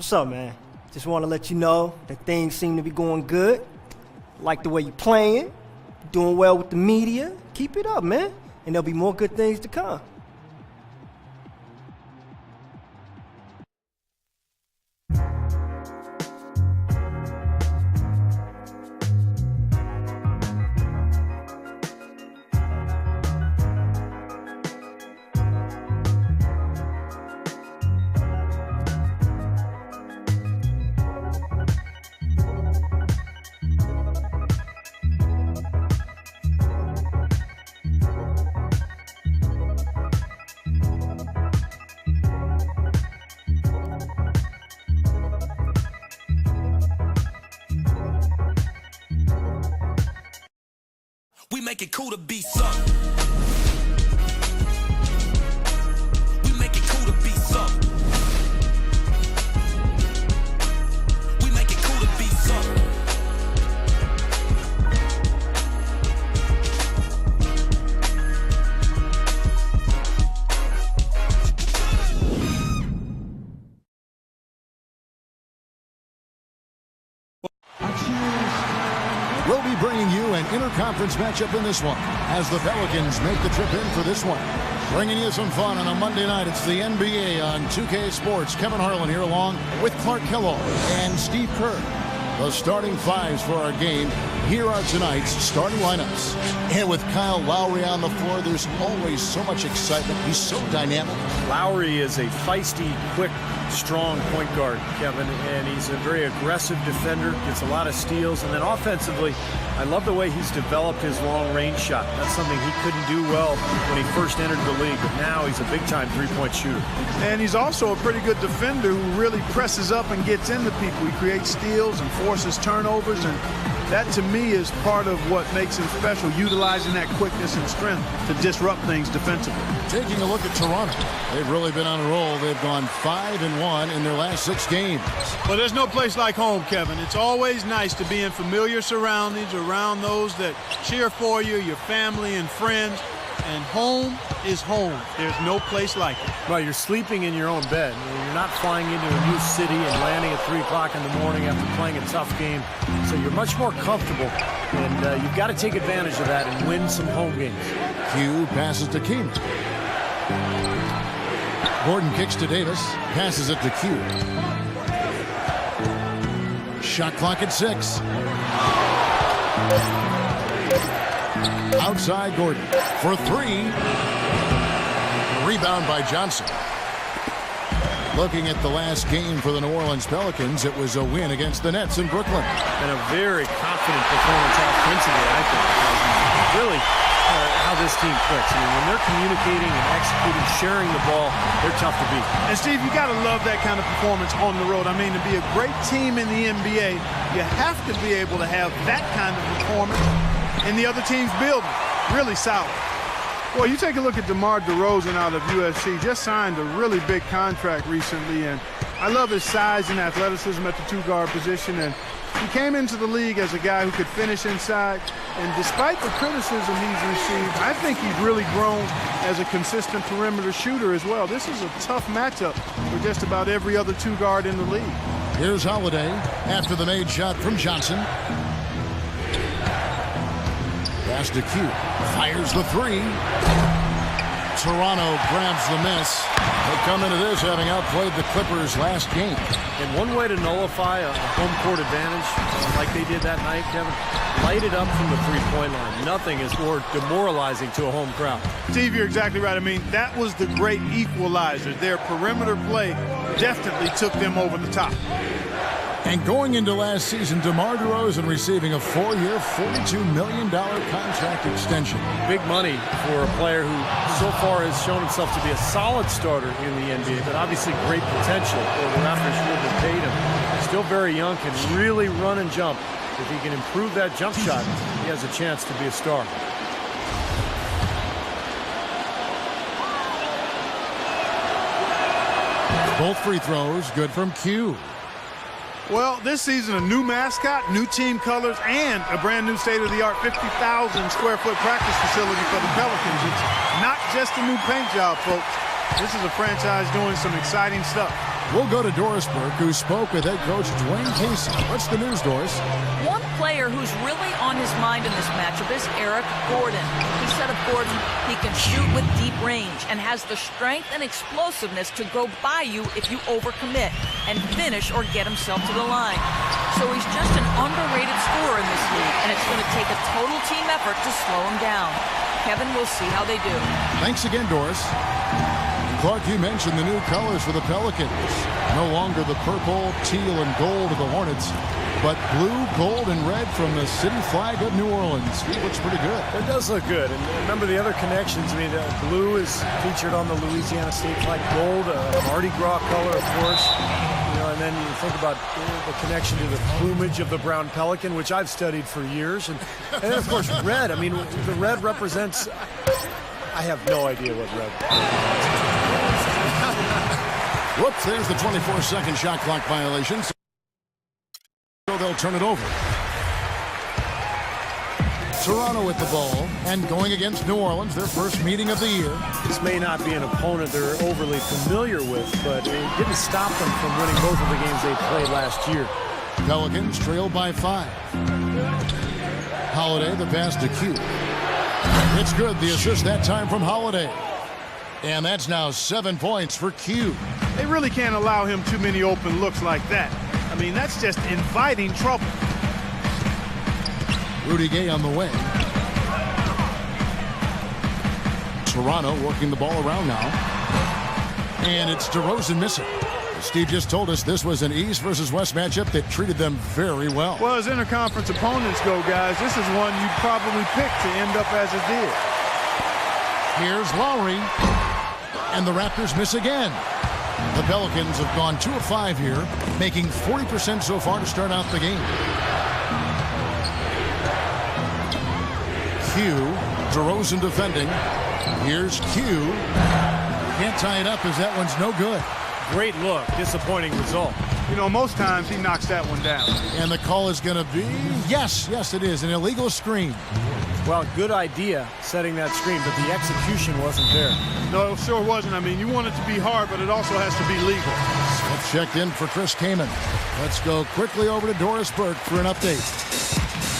What's up, man? Just want to let you know that things seem to be going good. Like the way you're playing, doing well with the media. Keep it up, man. And there'll be more good things to come. We make it cool to be something. We make it cool to be something. We make it cool to be something. We'll be bringing you an interconference matchup in this one as the Pelicans make the trip in for this one. Bringing you some fun on a Monday night. It's the NBA on 2K Sports. Kevin Harlan here along with Clark Kellogg and Steve Kerr. The starting fives for our game. Here are tonight's starting lineups. And with Kyle Lowry on the floor, there's always so much excitement. He's so dynamic. Lowry is a feisty, quick, strong point guard, Kevin, and he's a very aggressive defender, gets a lot of steals, and then offensively, I love the way he's developed his long-range shot. That's something he couldn't do well when he first entered the league, but now he's a big-time three-point shooter. And he's also a pretty good defender who really presses up and gets into people. He creates steals and forces turnovers, and that, to me, is part of what makes him special, utilizing that quickness and strength to disrupt things defensively. Taking a look at Toronto, they've really been on a roll. They've gone 5-1 in their last 6 games. Well, there's no place like home, Kevin. It's always nice to be in familiar surroundings, around those that cheer for you, your family and friends. And home is home. There's no place like it. Well, you're sleeping in your own bed. You're not flying into a new city and landing at 3 o'clock in the morning after playing a tough game. So you're much more comfortable, and you've got to take advantage of that and win some home games. Q passes to King. Gordon kicks to Davis, passes it to Q. Shot clock at 6. Outside Gordon for 3. Rebound by Johnson. Looking at the last game for the New Orleans Pelicans, it was a win against the Nets in Brooklyn. And a very confident performance offensively, I think. Really how this team clicks. I mean, when they're communicating and executing, sharing the ball, they're tough to beat. And, Steve, you got to love that kind of performance on the road. I mean, to be a great team in the NBA, you have to be able to have that kind of performance in the other team's building. Really solid. Well, you take a look at DeMar DeRozan out of USC. Just signed a really big contract recently, and I love his size and athleticism at the 2-guard position. And he came into the league as a guy who could finish inside. And despite the criticism he's received, I think he's really grown as a consistent perimeter shooter as well. This is a tough matchup for just about every other 2-guard in the league. Here's Holiday after the made shot from Johnson. Pass to Q. Fires the 3. Toronto grabs the miss. They come into this having outplayed the Clippers last game. And one way to nullify a home court advantage, like they did that night, Kevin, light it up from the three-point line. Nothing is more demoralizing to a home crowd. Steve, you're exactly right. I mean, that was the great equalizer. Their perimeter play definitely took them over the top. And going into last season, DeMar DeRozan receiving a 4-year, $42 million contract extension. Big money for a player who so far has shown himself to be a solid starter in the NBA, but obviously great potential for the Raptors who have paid him. Still very young, can really run and jump. If he can improve that jump shot, he has a chance to be a star. Both free throws good from Q. Well, this season, a new mascot, new team colors, and a brand new state-of-the-art 50,000 square foot practice facility for the Pelicans. It's not just a new paint job, folks. This is a franchise doing some exciting stuff. We'll go to Doris Burke, who spoke with head coach Dwayne Casey. What's the news, Doris? One player who's really on his mind in this matchup is Eric Gordon. He said of Gordon, he can shoot with deep range and has the strength and explosiveness to go by you if you overcommit and finish or get himself to the line. So he's just an underrated scorer in this league, and it's going to take a total team effort to slow him down. Kevin, we'll see how they do. Thanks again, Doris. Clark, you mentioned the new colors for the Pelicans. No longer the purple, teal, and gold of the Hornets, but blue, gold, and red from the city flag of New Orleans. He looks pretty good. It does look good. And remember the other connections. I mean, blue is featured on the Louisiana State flag. Gold, Mardi Gras color, of course. You know, and then you think about the connection to the plumage of the brown pelican, which I've studied for years. And then, of course, red. I mean, the red represents... I have no idea what red is. Whoops, there's the 24-second shot clock violation. So they'll turn it over. Toronto with the ball and going against New Orleans, their first meeting of the year. This may not be an opponent they're overly familiar with, but it didn't stop them from winning both of the games they played last year. Pelicans trailed by 5. Holiday, the pass to Q. It's good. The assist that time from Holiday. And that's now 7 points for Q. They really can't allow him too many open looks like that. I mean, that's just inviting trouble. Rudy Gay on the way. Toronto working the ball around now. And it's DeRozan missing. Steve just told us this was an East versus West matchup that treated them very well. Well, as interconference opponents go, guys, this is one you'd probably pick to end up as it did. Here's Lowry. And the Raptors miss again. The Pelicans have gone 2 of 5 here, making 40% so far to start out the game. Q, DeRozan defending. Here's Q. Can't tie it up as that one's no good. Great look, disappointing result. You know, most times he knocks that one down. And the call is going to be, yes, it is, an illegal screen. Well, good idea setting that screen, but the execution wasn't there. No, it sure wasn't. I mean, you want it to be hard, but it also has to be legal. Smith checked in for Chris Kaman. Let's go quickly over to Doris Burke for an update.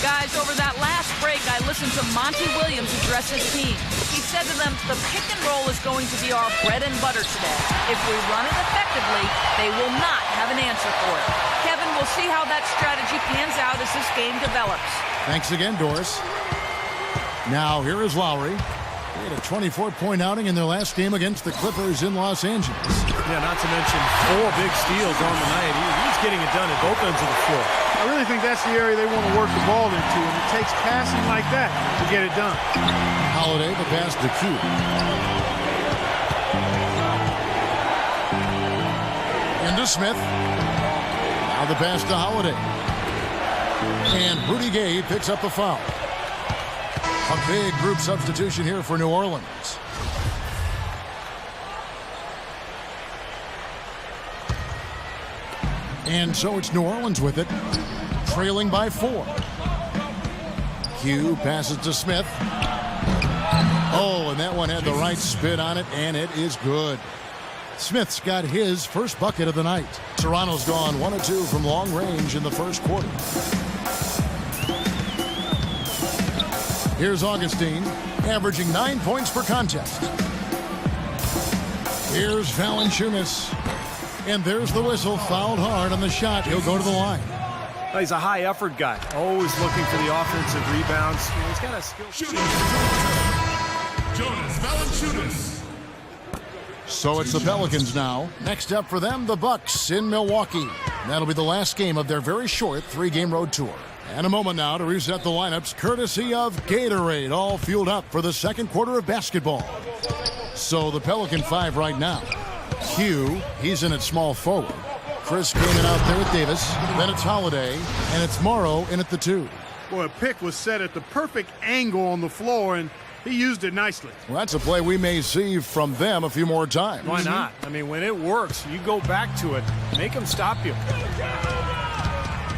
Guys, over that last break, I listened to Monty Williams address his team. He said to them, the pick and roll is going to be our bread and butter today. If we run it effectively, they will not have an answer for it. Kevin, we'll see how that strategy pans out as this game develops. Thanks again, Doris. Now, here is Lowry. They had a 24-point outing in their last game against the Clippers in Los Angeles. Yeah, not to mention 4 big steals on the night. He's getting it done at both ends of the floor. I really think that's the area they want to work the ball into, and it takes passing like that to get it done. Holiday, the pass to Q. Into Smith. Now the pass to Holiday. And Rudy Gay picks up the foul. A big group substitution here for New Orleans. And so it's New Orleans with it, trailing by 4. Q passes to Smith. Oh, and that one had the right spin on it, and it is good. Smith's got his first bucket of the night. Toronto's gone 1 of 2 from long range in the first quarter. Here's Augustine, averaging 9 points per contest. Here's Valanciunas. And there's the whistle, fouled hard on the shot. He'll go to the line. He's a high-effort guy, always looking for the offensive rebounds. He's got a skill. Jonas Valanciunas. So it's the Pelicans now. Next up for them, the Bucks in Milwaukee. That'll be the last game of their very short 3-game road tour. And a moment now to reset the lineups, courtesy of Gatorade, all fueled up for the second quarter of basketball. So the Pelican 5 right now. Q, he's in at small forward. Chris Kaman out there with Davis. Then it's Holiday, and it's Morrow in at the 2. Boy, a pick was set at the perfect angle on the floor, and he used it nicely. Well, that's a play we may see from them a few more times. Why not? I mean, when it works, you go back to it. Make them stop you.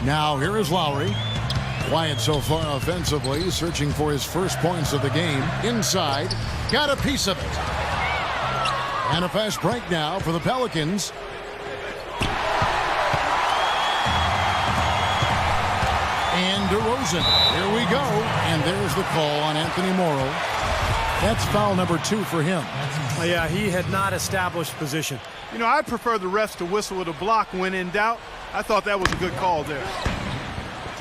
Now here is Lowry. Quiet so far offensively, searching for his first points of the game. Inside, got a piece of it. And a fast break now for the Pelicans. DeRozan. Here we go. And there's the call on Anthony Morrow. That's foul number 2 for him. Oh, yeah, he had not established position. You know, I prefer the refs to whistle with a block when in doubt. I thought that was a good call there.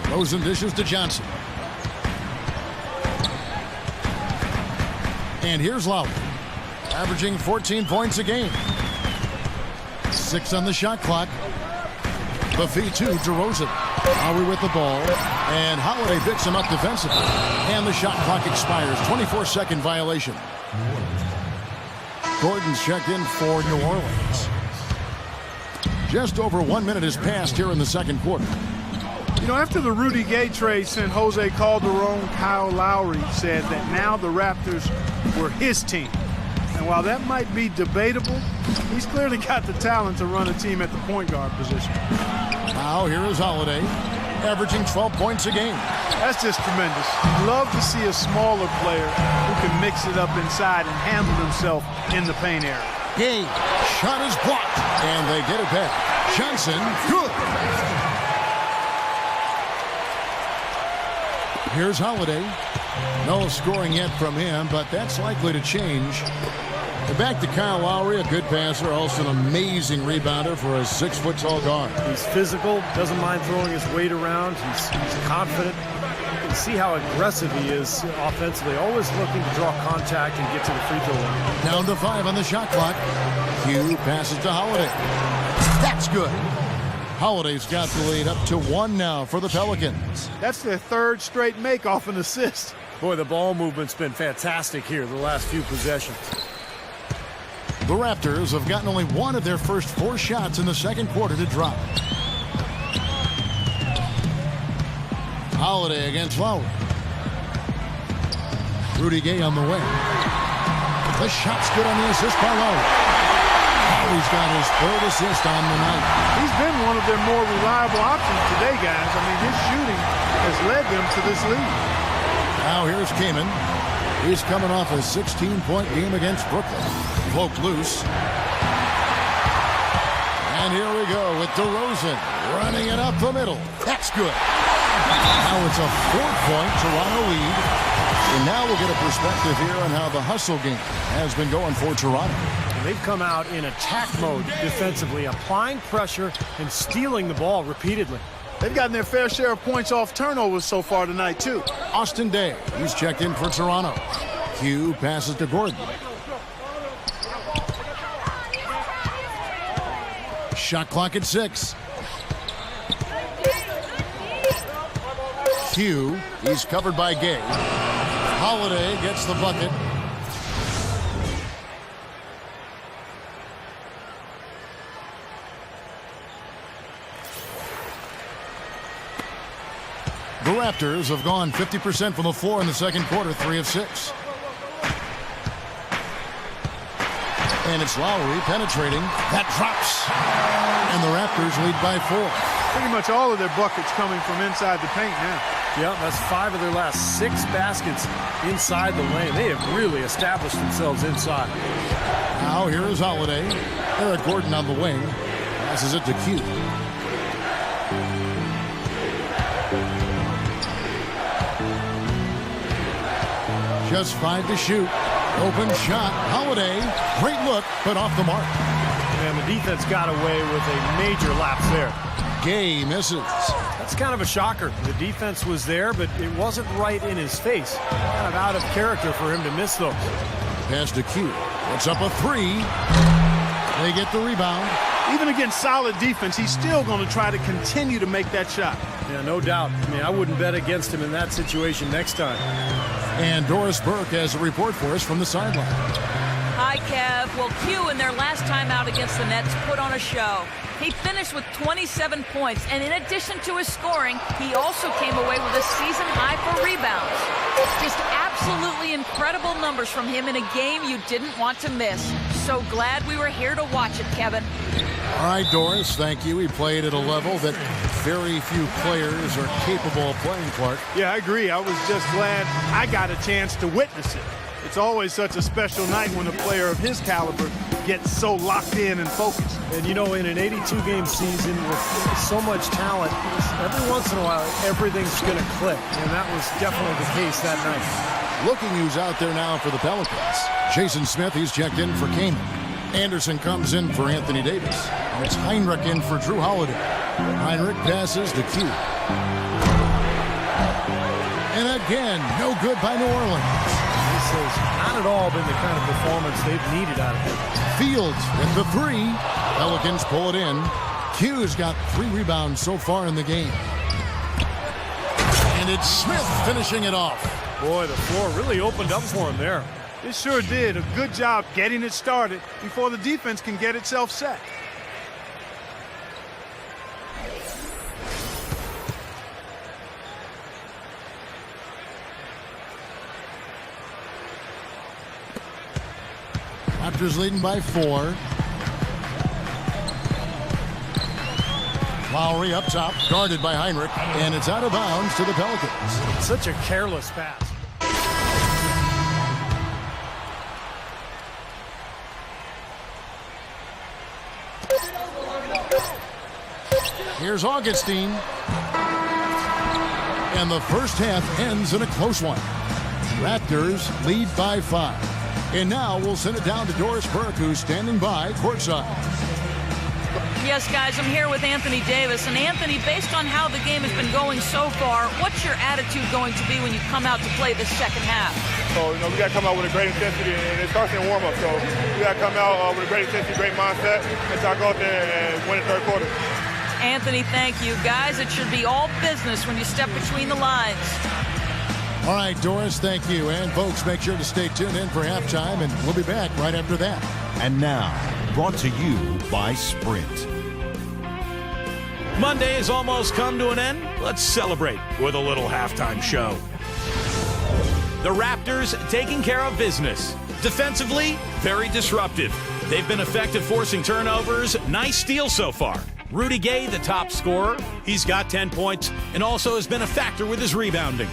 DeRozan dishes to Johnson. And here's Lowry, averaging 14 points a game. 6 on the shot clock. The feed to DeRozan. Lowry with the ball. And Holiday picks him up defensively. And the shot clock expires. 24-second violation. Gordon's checked in for New Orleans. Just over 1 minute has passed here in the second quarter. You know, after the Rudy Gay trade sent Jose Calderon, Kyle Lowry said that now the Raptors were his team. And while that might be debatable, he's clearly got the talent to run a team at the point guard position. Now here is Holiday, averaging 12 points a game. That's just tremendous. Love to see a smaller player who can mix it up inside and handle himself in the paint area. Gay, shot is blocked, and they get it back. Johnson, good. Here's Holiday. No scoring yet from him, but that's likely to change. Back to Kyle Lowry, a good passer, also an amazing rebounder for a 6-foot-tall guard. He's physical, doesn't mind throwing his weight around. He's confident. You can see how aggressive he is offensively, always looking to draw contact and get to the free throw line. Down to 5 on the shot clock. Hugh passes to Holiday. That's good. Holiday's got the lead up to 1 now for the Pelicans. That's their 3rd straight make off an assist. Boy, the ball movement's been fantastic here the last few possessions. The Raptors have gotten only 1 of their first 4 shots in the second quarter to drop. Holiday against Lowry. Rudy Gay on the way. The shot's good on the assist by Lowry. Lowry's got his 3rd assist on the night. He's been one of their more reliable options today, guys. I mean, his shooting has led them to this lead. Now here's Kaman. He's coming off a 16-point game against Brooklyn. Poked loose. And here we go with DeRozan running it up the middle. That's good. Now it's a 4-point Toronto lead. And now we'll get a perspective here on how the hustle game has been going for Toronto. They've come out in attack mode defensively, applying pressure and stealing the ball repeatedly. They've gotten their fair share of points off turnovers so far tonight, too. Austin Day, he's checked in for Toronto. Hugh passes to Gordon. Shot clock at 6. Hugh, he's covered by Gay. Holiday gets the bucket. The Raptors have gone 50% from the floor in the second quarter, 3 of 6. And it's Lowry penetrating. That drops. And the Raptors lead by 4. Pretty much all of their buckets coming from inside the paint now. Yeah, that's 5 of their last 6 baskets inside the lane. They have really established themselves inside. Now here is Holiday. Eric Gordon on the wing. Passes it to Q. Just 5 to shoot. Open shot. Holiday. Great look, but off the mark. And the defense got away with a major lapse there. Gay misses. That's kind of a shocker. The defense was there, but it wasn't right in his face. Kind of out of character for him to miss those. Pass to Q. It's up a 3. They get the rebound. Even against solid defense, he's still going to try to continue to make that shot. Yeah, no doubt. I mean, I wouldn't bet against him in that situation next time. And Doris Burke has a report for us from the sideline. Hi, Kev. Well, Q in their last time out against the Nets put on a show. He finished with 27 points, and in addition to his scoring, he also came away with a season high for rebounds. Just absolutely incredible numbers from him in a game you didn't want to miss. So glad we were here to watch it, Kevin. All right, Doris, thank you. He played at a level that very few players are capable of playing, Clark. Yeah, I agree. I was just glad I got a chance to witness it. It's always such a special night when a player of his caliber get so locked in and focused. And you know, in an 82-game season with so much talent, every once in a while, everything's going to click. And that was definitely the case that night. Looking who's out there now for the Pelicans. Jason Smith, he's checked in for Kaman. Anderson comes in for Anthony Davis. And it's Heinrich in for Drew Holiday. Heinrich passes to Q. And again, no good by New Orleans. This has not at all been the kind of performance they've needed out of him. Fields at the 3. Pelicans pull it in. Q's got 3 rebounds so far in the game. And it's Smith finishing it off. Boy, the floor really opened up for him there. It sure did. A good job getting it started before the defense can get itself set. Raptors leading by 4. Lowry up top, guarded by Heinrich, and it's out of bounds to the Pelicans. Such a careless pass. Here's Augustine. And the first half ends in a close one. Raptors lead by 5. And now we'll send it down to Doris Burke, who's standing by courtside. Yes, guys, I'm here with Anthony Davis. And Anthony, based on how the game has been going so far, what's your attitude going to be when you come out to play the second half? So, we got to come out with a great intensity, and it starts in warm-up. So we got to come out with a great intensity, great mindset, and try to go out there and win the third quarter. Anthony, thank you. Guys, it should be all business when you step between the lines. All right, Doris, thank you. And folks, make sure to stay tuned in for halftime, and we'll be back right after that. And now, brought to you by Sprint. Monday has almost come to an end. Let's celebrate with a little halftime show. The Raptors taking care of business. Defensively, very disruptive. They've been effective forcing turnovers. Nice steal so far. Rudy Gay, the top scorer. He's got 10 points and also has been a factor with his rebounding.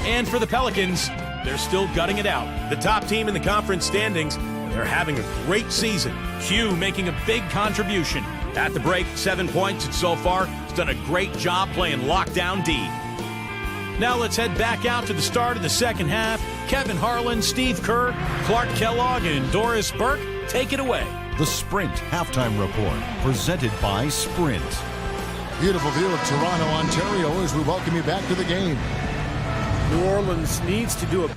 And for the Pelicans, they're still gutting it out. The top team in the conference standings, they're having a great season. Q making a big contribution. At the break, 7 points, and so far has done a great job playing lockdown D. Now let's head back out to the start of the second half. Kevin Harlan, Steve Kerr, Clark Kellogg, and Doris Burke take it away. The Sprint Halftime Report, presented by Sprint. Beautiful view of Toronto, Ontario, as we welcome you back to the game. New Orleans needs to do a